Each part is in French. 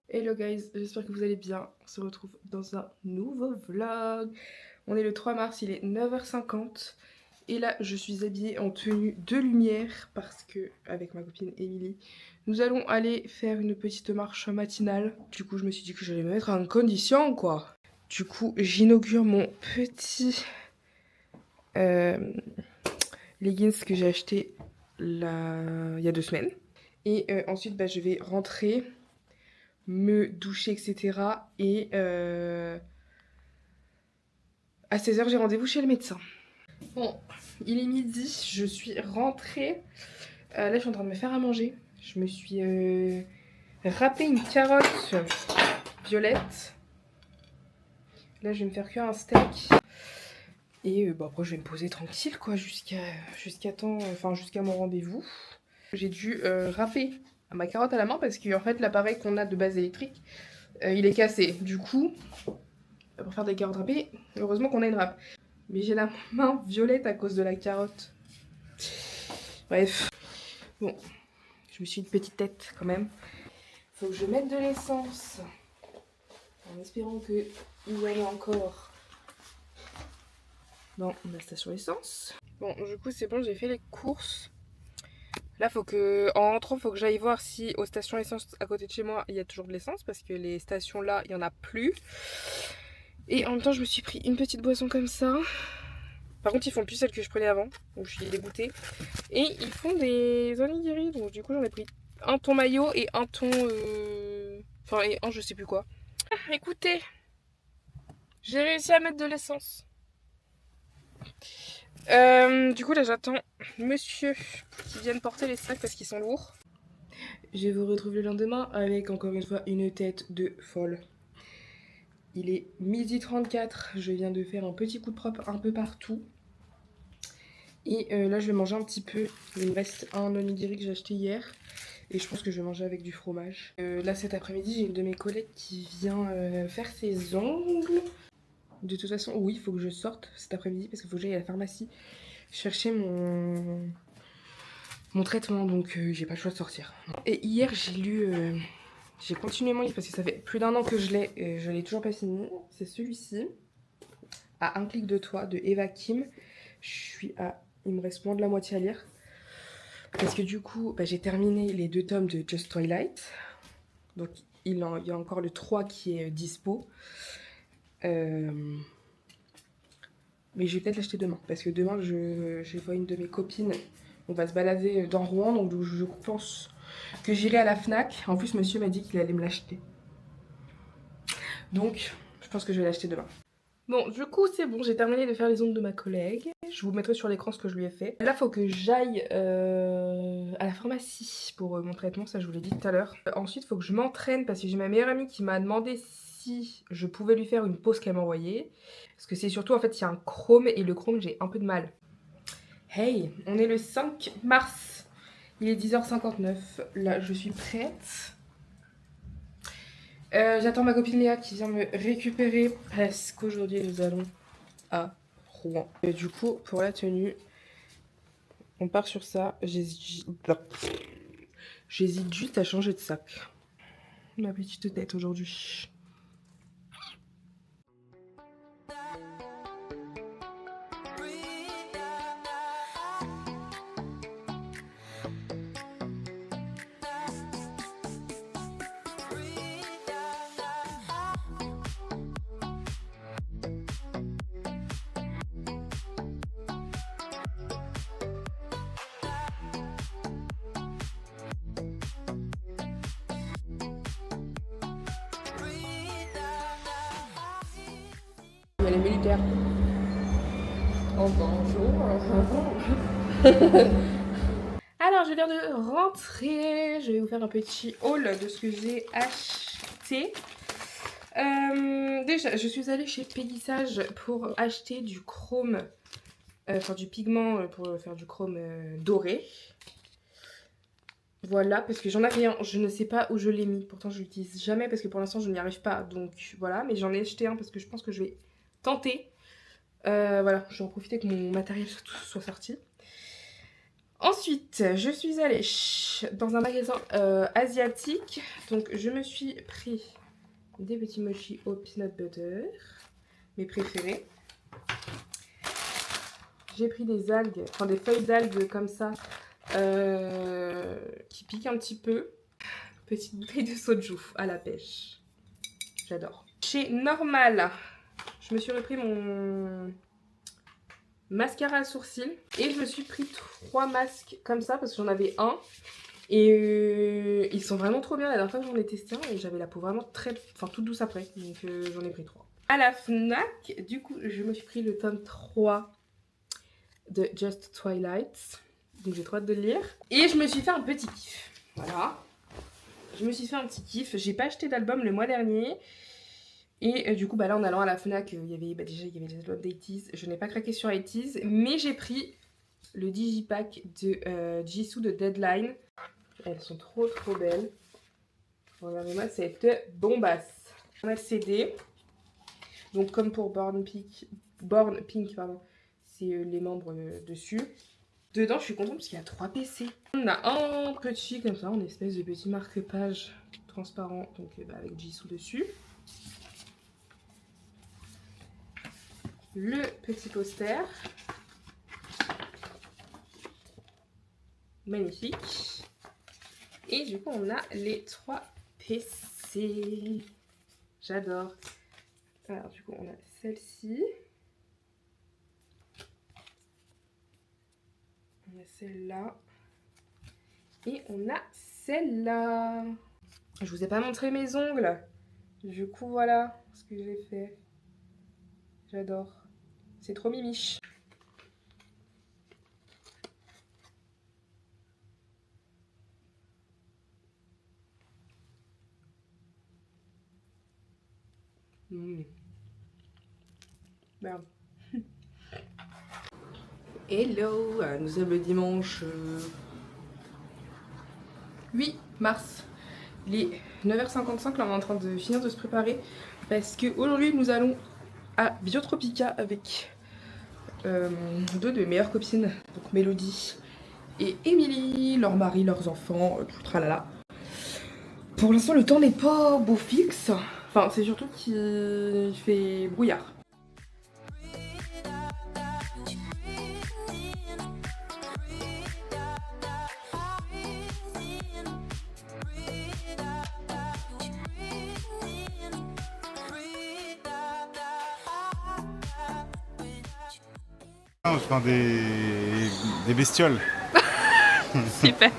Hello guys, j'espère que vous allez bien. On se retrouve dans un nouveau vlog. On est le 3 mars, il est 9h50. Et là, je suis habillée en tenue de lumière parce que, avec ma copine Émilie, nous allons aller faire une petite marche matinale. Du coup, je me suis dit que j'allais me mettre en condition, quoi. Du coup, j'inaugure mon petit leggings que j'ai acheté il y a 2 semaines. Et ensuite, je vais rentrer, me doucher, etc. Et à 16h, j'ai rendez-vous chez le médecin. Bon, il est midi, je suis rentrée. Là, je suis en train de me faire à manger. Je me suis râpé une carotte violette. Là, je vais me faire cuire un steak. Et après, je vais me poser tranquille, quoi, jusqu'à temps, enfin, jusqu'à mon rendez-vous. J'ai dû râper ma carotte à la main parce que, en fait, l'appareil qu'on a de base électrique, il est cassé. Du coup, pour faire des carottes râpées, heureusement qu'on a une râpe. Mais j'ai la main violette à cause de la carotte. Bref. Bon, je me suis une petite tête quand même. Faut que je mette de l'essence. En espérant qu'il y en ait encore dans la station essence. Bon, du coup, c'est bon, j'ai fait les courses. Là, en rentrant, faut que j'aille voir si aux stations essence à côté de chez moi, il y a toujours de l'essence. Parce que les stations là, il n'y en a plus. Et en même temps, je me suis pris une petite boisson comme ça. Par contre, ils font plus celle que je prenais avant. Donc, je suis dégoûtée. Et ils font des onigiri. Donc, du coup, j'en ai pris un thon mayo et un thon. Enfin, et un je sais plus quoi. Ah, écoutez, j'ai réussi à mettre de l'essence. Du coup, là, j'attends monsieur qui vienne porter les sacs parce qu'ils sont lourds. Je vous retrouve le lendemain avec encore une fois une tête de folle. Il est 12h34. Je viens de faire un petit coup de propre un peu partout. Et là, je vais manger un petit peu. Il me reste un onigiri que j'ai acheté hier. Et je pense que je vais manger avec du fromage. Là, cet après-midi, j'ai une de mes collègues qui vient faire ses ongles. De toute façon, oui, il faut que je sorte cet après-midi parce qu'il faut que j'aille à la pharmacie chercher mon traitement. Donc, j'ai pas le choix de sortir. Et hier, j'ai continué mon livre parce que ça fait plus d'1 an que je l'ai. Et je l'ai toujours pas fini. C'est celui-ci. À un clic de toi, de Eva Kim. Il me reste moins de la moitié à lire. Parce que du coup, j'ai terminé les 2 tomes de Just Twilight. Donc il y a encore le 3 qui est dispo. Mais je vais peut-être l'acheter demain. Parce que demain, je vois une de mes copines. On va se balader dans Rouen. Donc je pense que j'irai à la Fnac. En plus, monsieur m'a dit qu'il allait me l'acheter. Donc, je pense que je vais l'acheter demain. Bon, du coup, c'est bon, j'ai terminé de faire les ongles de ma collègue. Je vous mettrai sur l'écran ce que je lui ai fait. Là, faut que j'aille à la pharmacie pour mon traitement, ça je vous l'ai dit tout à l'heure. Ensuite, faut que je m'entraîne parce que j'ai ma meilleure amie qui m'a demandé si je pouvais lui faire une pause qu'elle m'a envoyée. Parce que c'est surtout, en fait, il y a un chrome et le chrome, j'ai un peu de mal. Hey, on est le 5 mars. Il est 10h59. Là, je suis prête. J'attends ma copine Léa qui vient me récupérer parce qu'aujourd'hui nous allons à Rouen. Et du coup, pour la tenue, on part sur ça. J'hésite juste à changer de sac. Ma petite tête aujourd'hui. Il y a les militaires. Oh bonjour. Alors je viens de rentrer. Je vais vous faire un petit haul de ce que j'ai acheté. Déjà, je suis allée chez Pégissage pour acheter du chrome, enfin du pigment pour faire du chrome doré. Voilà, parce que j'en avais un, je ne sais pas où je l'ai mis. Pourtant, je l'utilise jamais parce que pour l'instant, je n'y arrive pas. Donc voilà, mais j'en ai acheté un parce que je pense que je vais tenter. Voilà, je vais en profiter que mon matériel soit sorti. Ensuite, je suis allée dans un magasin asiatique. Donc, je me suis pris des petits mochis au peanut butter, mes préférés. J'ai pris des algues, enfin des feuilles d'algues comme ça, qui piquent un petit peu. Petite bouteille de soju à la pêche. J'adore. Chez Normal, je me suis repris mon mascara à sourcils et je me suis pris 3 masques comme ça parce que j'en avais un et ils sont vraiment trop bien. La dernière fois que j'en ai testé un et j'avais la peau vraiment toute douce après, donc j'en ai pris 3. À la Fnac, du coup je me suis pris le tome 3 de Just Twilight, donc j'ai trop hâte de le lire et je me suis fait un petit kiff, voilà. Je me suis fait un petit kiff, j'ai pas acheté d'album le mois dernier. Et du coup, là, en allant à la Fnac, il y avait les albums d'80s. Je n'ai pas craqué sur 80s, mais j'ai pris le digipack de Jisoo de Deadline. Elles sont trop belles. Regardez-moi cette bombasse. On a le CD. Donc, comme pour Born Pink, c'est les membres dessus. Dedans, je suis contente parce qu'il y a 3 PC. On a un petit, comme ça, en espèce de petit marque-page transparent, donc avec Jisoo dessus. Le petit poster. Magnifique. Et du coup, on a les 3 PC. J'adore. Alors, du coup, on a celle-ci. On a celle-là. Et on a celle-là. Je vous ai pas montré mes ongles. Du coup, voilà ce que j'ai fait. J'adore. C'est trop mimiche. Merde. Hello, nous sommes le dimanche 8 mars. Il est 9h55, là on est en train de finir de se préparer parce qu'aujourd'hui nous allons à Biotropica avec 2 de mes meilleures copines, donc Mélodie et Émilie, leurs maris, leurs enfants, tout tralala. Pour l'instant le temps n'est pas beau fixe, enfin c'est surtout qu'il fait brouillard. On se prend des bestioles. Super.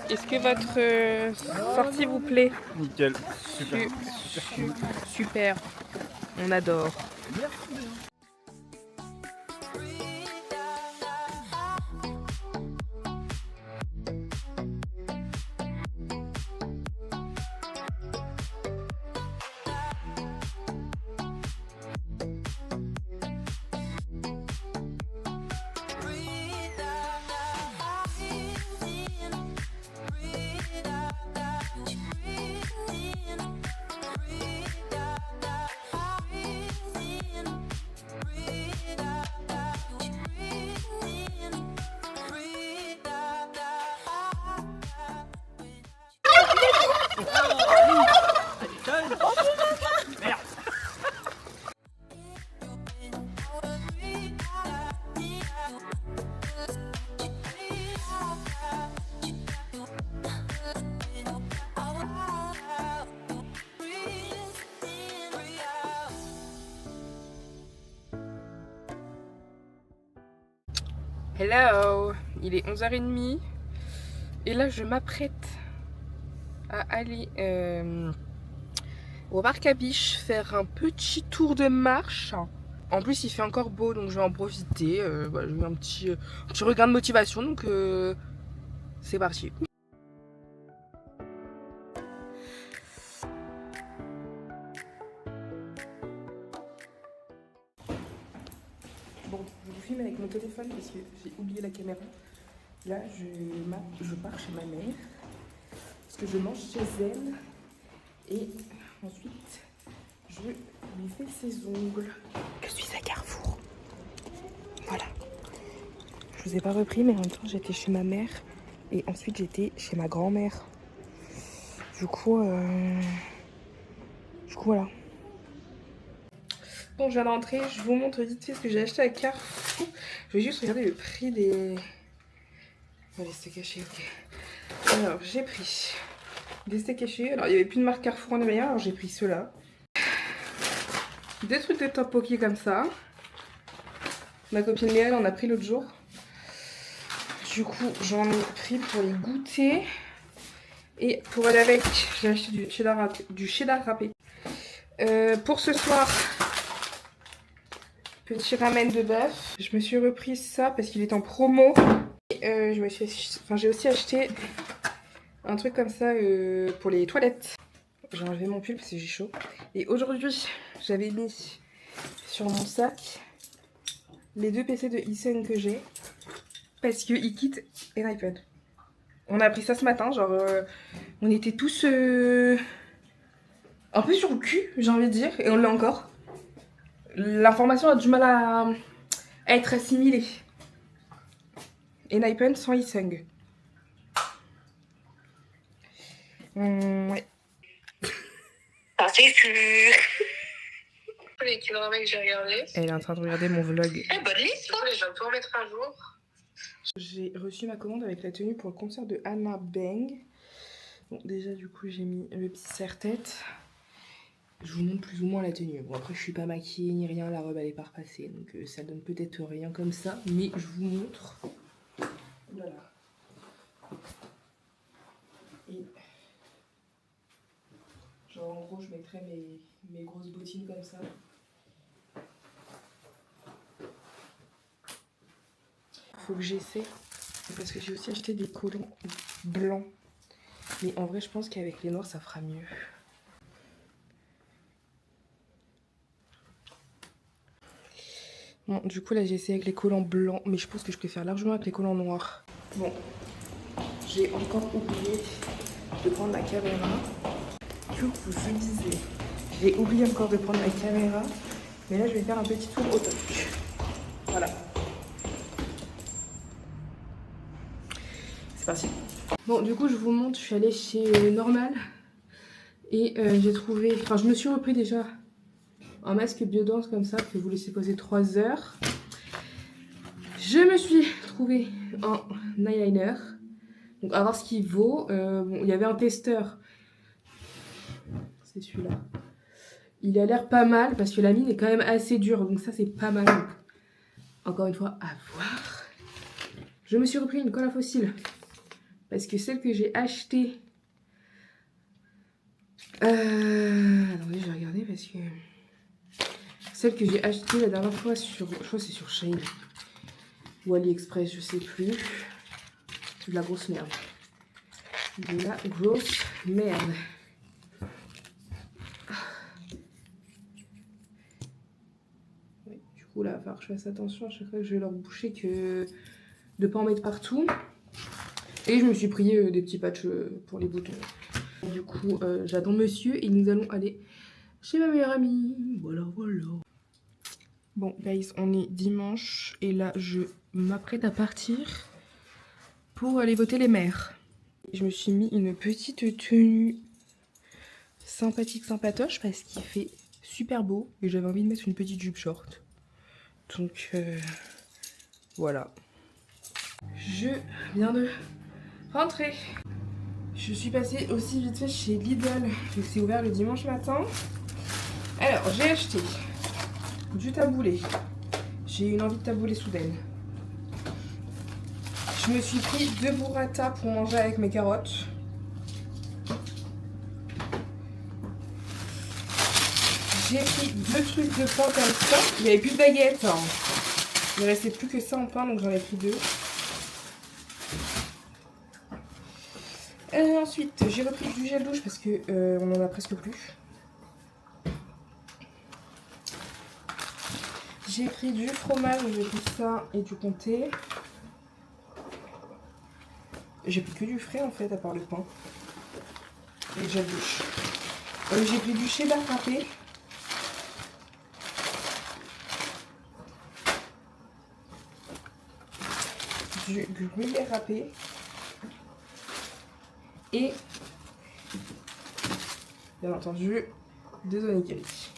Est-ce que votre sortie vous plaît? Nickel, super. Super, on adore. Hello, il est 11h30 et là je m'apprête à aller au parc à Biche faire un petit tour de marche. En plus il fait encore beau donc je vais en profiter. Voilà, j'ai eu un petit regain de motivation donc c'est parti. Bon, je vous filme avec mon téléphone parce que j'ai oublié la caméra. Là, je pars chez ma mère parce que je mange chez elle et ensuite je lui fais ses ongles. Je suis à Carrefour. Voilà. Je vous ai pas repris, mais en même temps, j'étais chez ma mère et ensuite j'étais chez ma grand-mère. Du coup, voilà. Bon, je viens d'entrer, je vous montre vite fait ce que j'ai acheté à Carrefour. Je vais juste regarder le prix des... Allez, steak haché, ok. Alors, j'ai pris des steaks hachés. Alors, il n'y avait plus de marque Carrefour en arrière, alors j'ai pris ceux-là. Des trucs de tteokbokki comme ça. Ma copine Léa, elle en a pris l'autre jour. Du coup, j'en ai pris pour les goûter. Et pour aller avec, j'ai acheté du cheddar râpé. Pour ce soir... Petit ramen de bœuf. Je me suis repris ça parce qu'il est en promo. Et, j'ai aussi acheté un truc comme ça pour les toilettes. J'ai enlevé mon pull parce que j'ai chaud. Et aujourd'hui, j'avais mis sur mon sac les 2 PC de Hysun que j'ai parce qu'ils quittent Enhypen. On a appris ça ce matin, genre on était tous un peu sur le cul, j'ai envie de dire, et on l'a encore. L'information a du mal à être assimilée. Enhypen sans Hysun. Ouais. Ah, c'est sûr. Les kilogrammes que j'ai regardé. Elle est en train de regarder mon vlog. Bonne liste, je vais tout remettre à jour. J'ai reçu ma commande avec la tenue pour le concert de Anna Bang. Bon, déjà, du coup, j'ai mis le petit serre-tête. Je vous montre plus ou moins la tenue. Bon, après, je suis pas maquillée ni rien. La robe, elle est pas repassée. Donc, ça donne peut-être rien comme ça. Mais je vous montre. Voilà. Et... genre, en gros, je mettrais mes grosses bottines comme ça. Faut que j'essaie. Parce que j'ai aussi acheté des collants blancs. Mais en vrai, je pense qu'avec les noirs, ça fera mieux. Bon, du coup, là, j'ai essayé avec les collants blancs. Mais je pense que je préfère largement avec les collants noirs. Bon, j'ai encore oublié de prendre ma caméra. Du coup, je disais, j'ai oublié encore de prendre ma caméra. Mais là, je vais faire un petit tour au top. Voilà. C'est parti. Bon, du coup, je vous montre, je suis allée chez Normal et j'ai trouvé... Enfin, je me suis repris déjà un masque Biodance comme ça que vous laissez poser 3 heures. Je me suis trouvé un eyeliner. Donc, à voir ce qu'il vaut. Bon, il y avait un testeur. C'est celui-là. Il a l'air pas mal parce que la mine est quand même assez dure. Donc, ça, c'est pas mal. Donc, encore une fois, à voir. Je me suis repris une colle à fossiles. Parce que celle que j'ai achetée... attendez, je vais regarder parce que... Celle que j'ai achetée la dernière fois sur... Je crois que c'est sur Shein. Ou AliExpress, je sais plus. C'est de la grosse merde. De la grosse merde. Ouais, du coup, là, il va falloir que je fasse attention à chaque fois que je vais leur boucher que... de pas en mettre partout. Et je me suis pris des petits patchs pour les boutons. Du coup, j'attends monsieur et nous allons aller chez ma meilleure amie. Voilà, voilà. Bon, guys, on est dimanche et là, je m'apprête à partir pour aller voter les maires. Je me suis mis une petite tenue sympathique, sympatoche parce qu'il fait super beau et j'avais envie de mettre une petite jupe short. Donc, voilà. Je viens de rentrer. Je suis passée aussi vite fait chez Lidl, c'est ouvert le dimanche matin. Alors, j'ai acheté du taboulé. J'ai eu une envie de taboulé soudaine. Je me suis pris 2 burrata pour manger avec mes carottes. J'ai pris 2 trucs de pain comme ça. Il n'y avait plus de baguettes. Hein. Il ne restait plus que ça en pain, donc j'en ai pris 2. Ensuite, j'ai repris du gel douche parce que on en a presque plus. J'ai pris du fromage, j'ai pris ça et du comté. J'ai pris que du frais en fait, à part le pain. Et le gel douche. J'ai pris du cheddar râpé. Du gruyère râpé. Et bien entendu, des onigiri.